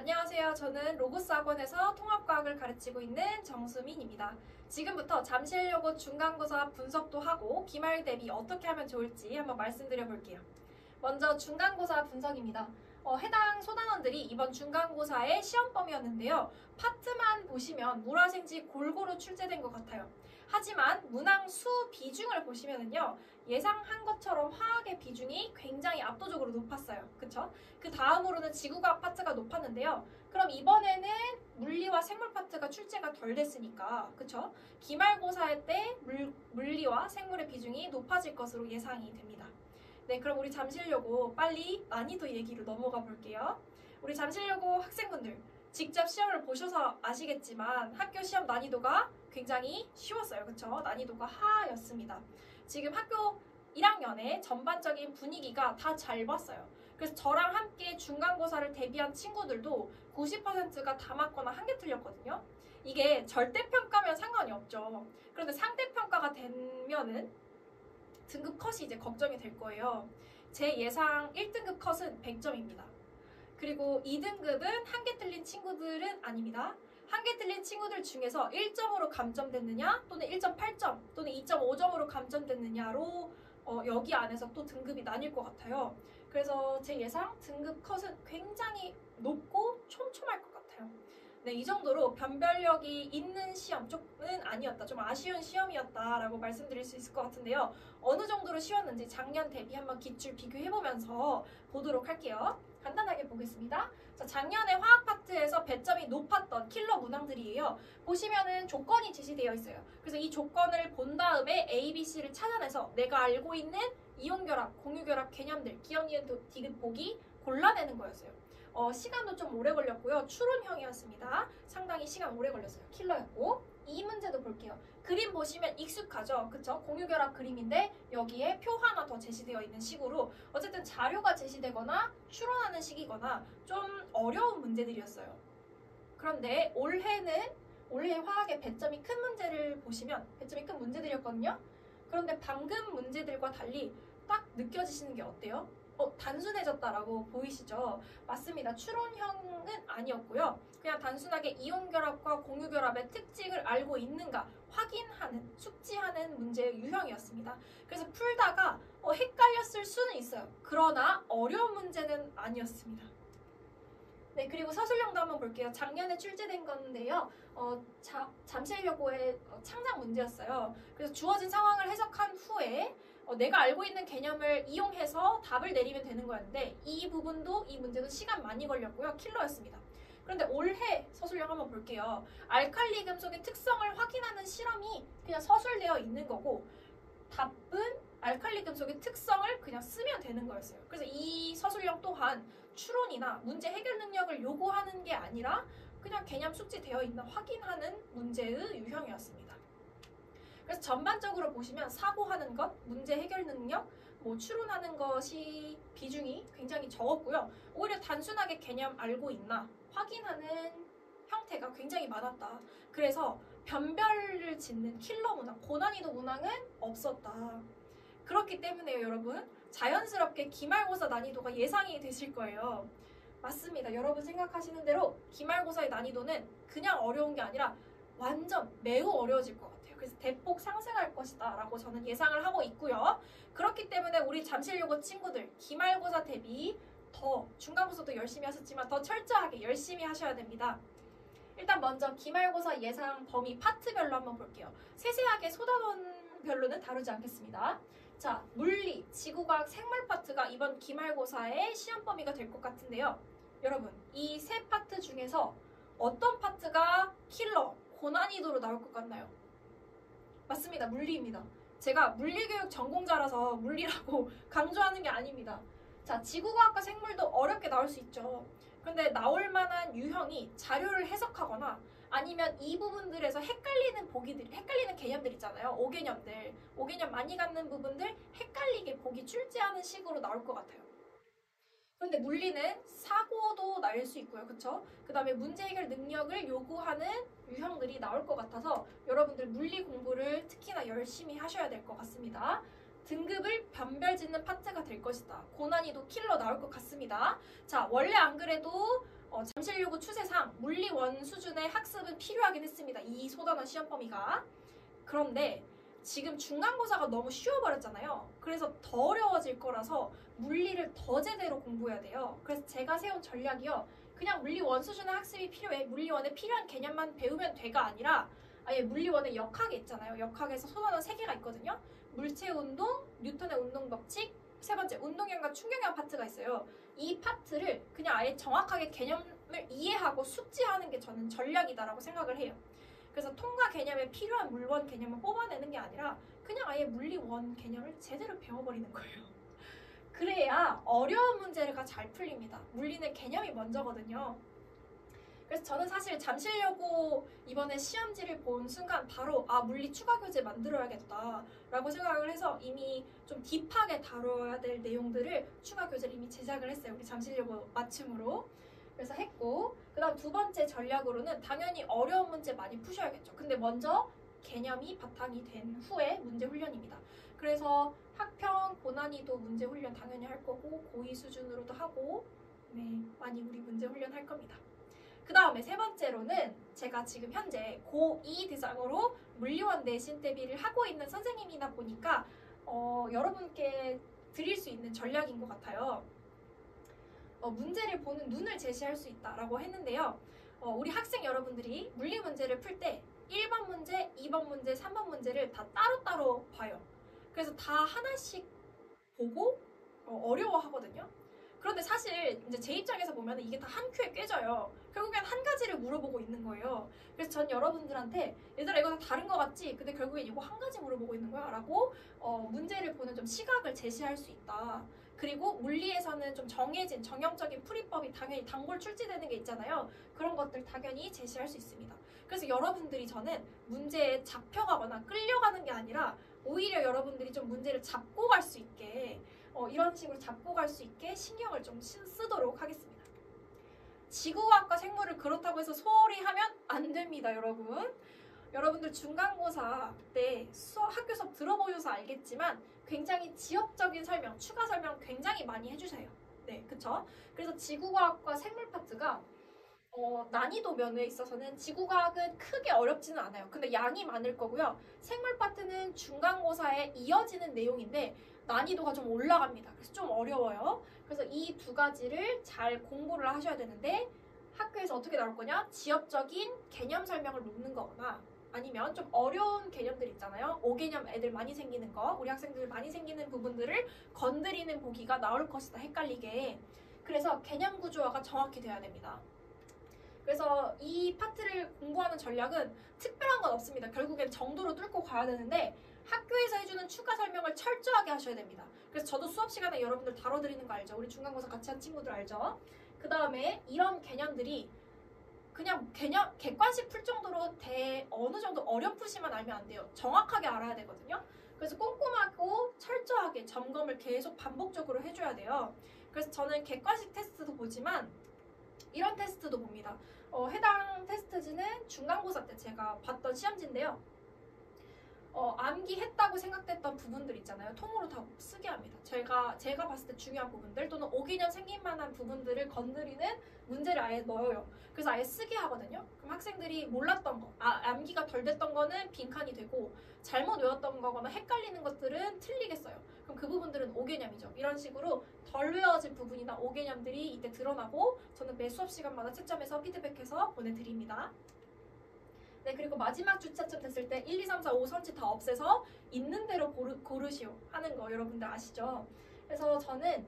안녕하세요. 저는 로고스 학원에서 통합과학을 가르치고 있는 정수민입니다. 지금부터 잠실여고 중간고사 분석도 하고 기말 대비 어떻게 하면 좋을지 한번 말씀드려 볼게요. 먼저 중간고사 분석입니다. 해당 소단원들이 이번 중간고사의 시험범위였는데요. 파트만 보시면 물화생지 골고루 출제된 것 같아요. 하지만 문항 수 비중을 보시면은요, 예상한 것처럼 화학의 비중이 굉장히 압도적으로 높았어요. 그쵸? 그 다음으로는 지구과학 파트가 높았는데요. 그럼 이번에는 물리와 생물 파트가 출제가 덜 됐으니까, 그쵸? 기말고사의 때 물리와 생물의 비중이 높아질 것으로 예상이 됩니다. 네, 그럼 우리 잠실여고 빨리 난이도 얘기로 넘어가 볼게요. 우리 잠실여고 학생분들 직접 시험을 보셔서 아시겠지만 학교 시험 난이도가 굉장히 쉬웠어요. 그쵸? 난이도가 하였습니다. 지금 학교 1학년의 전반적인 분위기가 다 잘 봤어요. 그래서 저랑 함께 중간고사를 대비한 친구들도 90%가 다 맞거나 한 개 틀렸거든요. 이게 절대평가면 상관이 없죠. 그런데 상대평가가 되면은 등급 컷이 이제 걱정이 될 거예요. 제 예상 1등급 컷은 100점입니다. 그리고 2등급은 한 개 틀린 친구들은 아닙니다. 한 개 틀린 친구들 중에서 1점으로 감점됐느냐 또는 1.8점 또는 2.5점으로 감점됐느냐로 여기 안에서 또 등급이 나뉠 것 같아요. 그래서 제 예상 등급 컷은 굉장히 높고 촘촘할 것 같아요. 네, 이 정도로 변별력이 있는 시험 쪽은 아니었다. 좀 아쉬운 시험이었다라고 말씀드릴 수 있을 것 같은데요. 어느 정도로 쉬웠는지 작년 대비 한번 기출 비교해보면서 보도록 할게요. 간단하게 보겠습니다. 자, 작년에 화학 파트에서 배점이 높았던 킬러 문항들이에요. 보시면은 조건이 제시되어 있어요. 그래서 이 조건을 본 다음에 A, B, C를 찾아내서 내가 알고 있는 이온결합, 공유결합 개념들, 기억, 니은, 디귿 보기 골라내는 거였어요. 시간도 좀 오래 걸렸고요. 추론형이었습니다. 상당히 시간 오래 걸렸어요. 킬러였고. 이 문제도 볼게요. 그림 보시면 익숙하죠? 그쵸? 공유결합 그림인데 여기에 표 하나 더 제시되어 있는 식으로 어쨌든 자료가 제시되거나 추론하는 식이거나 좀 어려운 문제들이었어요. 그런데 올해 화학의 배점이 큰 문제를 보시면 배점이 큰 문제들이었거든요. 그런데 방금 문제들과 달리 딱 느껴지시는 게 어때요? 단순해졌다라고 보이시죠? 맞습니다. 추론형은 아니었고요. 그냥 단순하게 이온결합과 공유결합의 특징을 알고 있는가 확인하는, 숙지하는 문제의 유형이었습니다. 그래서 풀다가 헷갈렸을 수는 있어요. 그러나 어려운 문제는 아니었습니다. 네, 그리고 서술형도 한번 볼게요. 작년에 출제된 건데요. 잠실여고의 창작 문제였어요. 그래서 주어진 상황을 해석한 후에 내가 알고 있는 개념을 이용해서 답을 내리면 되는 거였는데 이 문제도 시간 많이 걸렸고요. 킬러였습니다. 그런데 올해 서술형 한번 볼게요. 알칼리 금속의 특성을 확인하는 실험이 그냥 서술되어 있는 거고 답은 알칼리 금속의 특성을 그냥 쓰면 되는 거였어요. 그래서 이 서술형 또한 추론이나 문제 해결 능력을 요구하는 게 아니라 그냥 개념 숙지되어 있나 확인하는 문제의 유형이었습니다. 그래서 전반적으로 보시면 사고하는 것, 문제 해결 능력, 추론하는 것이 비중이 굉장히 적었고요. 오히려 단순하게 개념 알고 있나 확인하는 형태가 굉장히 많았다. 그래서 변별을 짓는 킬러 문항, 고난이도 문항은 없었다. 그렇기 때문에요, 여러분. 자연스럽게 기말고사 난이도가 예상이 되실 거예요. 맞습니다. 여러분 생각하시는 대로 기말고사의 난이도는 그냥 어려운 게 아니라 완전 매우 어려워질 것 같아요. 그래서 대폭 상승할 것이다 라고 저는 예상을 하고 있고요. 그렇기 때문에 우리 잠실여고 친구들 기말고사 대비 더 중간고사도 열심히 하셨지만 더 철저하게 열심히 하셔야 됩니다. 일단 먼저 기말고사 예상 범위 파트별로 한번 볼게요. 세세하게 소단원별로는 다루지 않겠습니다. 자, 물리, 지구과학, 생물 파트가 이번 기말고사의 시험 범위가 될 것 같은데요. 여러분, 이 세 파트 중에서 어떤 파트가 킬러, 고난이도로 나올 것 같나요? 맞습니다. 물리입니다. 제가 물리교육 전공자라서 물리라고 강조하는 게 아닙니다. 자, 지구과학과 생물도 어렵게 나올 수 있죠. 그런데 나올 만한 유형이 자료를 해석하거나 아니면 이 부분들에서 헷갈리는 개념들 있잖아요. 5개념 많이 갖는 부분들 헷갈리게 보기 출제하는 식으로 나올 것 같아요. 그런데 물리는 사고도 날 수 있고요. 그쵸? 그 다음에 문제 해결 능력을 요구하는 유형들이 나올 것 같아서 여러분들 물리 공부를 특히나 열심히 하셔야 될 것 같습니다. 등급을 변별짓는 파트가 될 것이다. 고난이도 킬러 나올 것 같습니다. 자, 원래 안 그래도 잠실여고 추세상 물리1 수준의 학습은 필요하긴 했습니다. 이 소단원 시험 범위가. 그런데 지금 중간고사가 너무 쉬워버렸잖아요. 그래서 더 어려워질 거라서 물리를 더 제대로 공부해야 돼요. 그래서 제가 세운 전략이요. 그냥 물리1 수준의 학습이 필요해. 물리1에 필요한 개념만 배우면 돼가 아니라 아예 물리1의 역학이 있잖아요. 역학에서 소단원 3개가 있거든요. 물체 운동, 뉴턴의 운동 법칙, 세 번째 운동량과 충격량 파트가 있어요. 이 파트를 그냥 아예 정확하게 개념을 이해하고 숙지하는 게 저는 전략이다라고 생각을 해요. 그래서 통과 개념에 필요한 물원 개념을 뽑아내는 게 아니라 그냥 아예 물리1 개념을 제대로 배워버리는 거예요. 그래야 어려운 문제가 잘 풀립니다. 물리는 개념이 먼저거든요. 그래서 저는 사실 잠실여고 이번에 시험지를 본 순간 바로 물리 추가 교재 만들어야겠다 라고 생각을 해서 이미 좀 딥하게 다뤄야 될 내용들을 추가 교재를 이미 제작을 했어요. 우리 잠실여고 맞춤으로. 그래서 했고, 그 다음 두 번째 전략으로는 당연히 어려운 문제 많이 푸셔야겠죠. 근데 먼저 개념이 바탕이 된 후에 문제 훈련입니다. 그래서 학평, 고난이도 문제 훈련 당연히 할 거고 고2 수준으로도 하고 많이 우리 문제 훈련 할 겁니다. 그 다음에 세 번째로는 제가 지금 현재 고2 대상으로 물리1 내신 대비를 하고 있는 선생님이다 보니까 여러분께 드릴 수 있는 전략인 것 같아요. 문제를 보는 눈을 제시할 수 있다라고 했는데요. 우리 학생 여러분들이 물리 문제를 풀 때 1번 문제, 2번 문제, 3번 문제를 다 따로따로 봐요. 그래서 다 하나씩 보고 어려워하거든요. 그런데 사실 이제 제 입장에서 보면 이게 다 한 큐에 꿰져요. 결국엔 한 가지를 물어보고 있는 거예요. 그래서 전 여러분들한테 얘들아 이거 다 다른 거 같지? 근데 결국엔 이거 한 가지 물어보고 있는 거야 라고 문제를 보는 좀 시각을 제시할 수 있다. 그리고 물리에서는 좀 정해진 정형적인 풀이법이 당연히 단골 출제되는 게 있잖아요. 그런 것들 당연히 제시할 수 있습니다. 그래서 여러분들이 저는 문제에 잡혀가거나 끌려가는 게 아니라 오히려 여러분들이 좀 문제를 잡고 갈 수 있게 이런 식으로 잡고 갈 수 있게 신경을 좀 쓰도록 하겠습니다. 지구과학과 생물을 그렇다고 해서 소홀히 하면 안 됩니다, 여러분. 여러분들 중간고사 때 학교 수업 들어보셔서 알겠지만 굉장히 지역적인 설명, 추가 설명 굉장히 많이 해주세요. 네, 그쵸? 그래서 지구과학과 생물 파트가 난이도 면에 있어서는 지구과학은 크게 어렵지는 않아요. 근데 양이 많을 거고요. 생물 파트는 중간고사에 이어지는 내용인데 난이도가 좀 올라갑니다. 그래서 좀 어려워요. 그래서 이 두 가지를 잘 공부를 하셔야 되는데 학교에서 어떻게 나올 거냐? 지역적인 개념 설명을 놓는 거거나 아니면 좀 어려운 개념들 있잖아요. 5개념 애들 많이 생기는 거, 우리 학생들 많이 생기는 부분들을 건드리는 보기가 나올 것이다. 헷갈리게. 그래서 개념 구조화가 정확히 돼야 됩니다. 그래서 이 파트를 공부하는 전략은 특별한 건 없습니다. 결국엔 정도로 뚫고 가야 되는데 학교에서 해주는 추가 설명을 철저하게 하셔야 됩니다. 그래서 저도 수업 시간에 여러분들 다뤄드리는 거 알죠? 우리 중간고사 같이 한 친구들 알죠? 그 다음에 이런 개념들이 그냥 객관식 풀 정도로 어느 정도 어렴풋이만 알면 안 돼요. 정확하게 알아야 되거든요. 그래서 꼼꼼하고 철저하게 점검을 계속 반복적으로 해줘야 돼요. 그래서 저는 객관식 테스트도 보지만 이런 테스트도 봅니다. 해당 테스트지는 중간고사 때 제가 봤던 시험지인데요. 암기했다고 생각됐던 부분들 있잖아요. 통으로 다 쓰게 합니다. 제가 봤을 때 중요한 부분들 또는 5개념 생길 만한 부분들을 건드리는 문제를 아예 넣어요. 그래서 아예 쓰게 하거든요. 그럼 학생들이 몰랐던 거, 암기가 덜 됐던 거는 빈칸이 되고 잘못 외웠던 거거나 헷갈리는 것들은 틀리게 써요. 그럼 그 부분들은 5개념이죠. 이런 식으로 덜 외워진 부분이나 5개념들이 이때 드러나고 저는 매 수업 시간마다 채점해서 피드백해서 보내드립니다. 네, 그리고 마지막 주차점 됐을 때 1, 2, 3, 4, 5 선지 다 없애서 있는 대로 고르시오 하는 거 여러분들 아시죠? 그래서 저는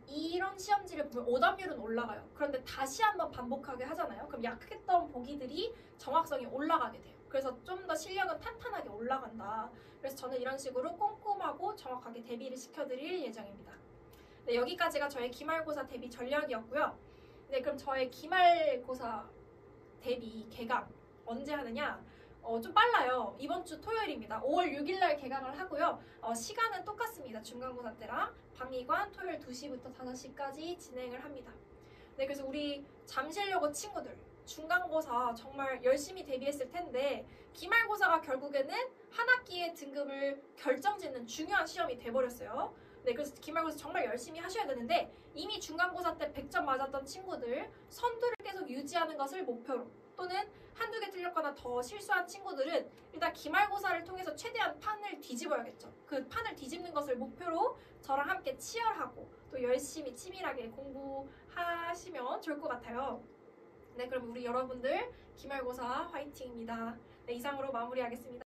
이런 시험지를 보면 오답률은 올라가요. 그런데 다시 한번 반복하게 하잖아요. 그럼 약했던 보기들이 정확성이 올라가게 돼요. 그래서 좀 더 실력은 탄탄하게 올라간다. 그래서 저는 이런 식으로 꼼꼼하고 정확하게 대비를 시켜드릴 예정입니다. 네, 여기까지가 저의 기말고사 대비 전략이었고요. 네, 그럼 저의 기말고사 대비 개강 언제 하느냐? 좀 빨라요. 이번 주 토요일입니다. 5월 6일 날 개강을 하고요. 시간은 똑같습니다. 중간고사 때랑 방위관 토요일 2시부터 5시까지 진행을 합니다. 네, 그래서 우리 잠실여고 친구들 중간고사 정말 열심히 대비했을 텐데 기말고사가 결국에는 한 학기의 등급을 결정짓는 중요한 시험이 돼버렸어요. 네, 그래서 기말고사 정말 열심히 하셔야 되는데 이미 중간고사 때 100점 맞았던 친구들 선두를 계속 유지하는 것을 목표로 또는 한두 개 틀렸거나 더 실수한 친구들은 일단 기말고사를 통해서 최대한 판을 뒤집어야겠죠. 그 판을 뒤집는 것을 목표로 저랑 함께 치열하고 또 열심히 치밀하게 공부하시면 좋을 것 같아요. 네, 그럼 우리 여러분들 기말고사 화이팅입니다. 네, 이상으로 마무리하겠습니다.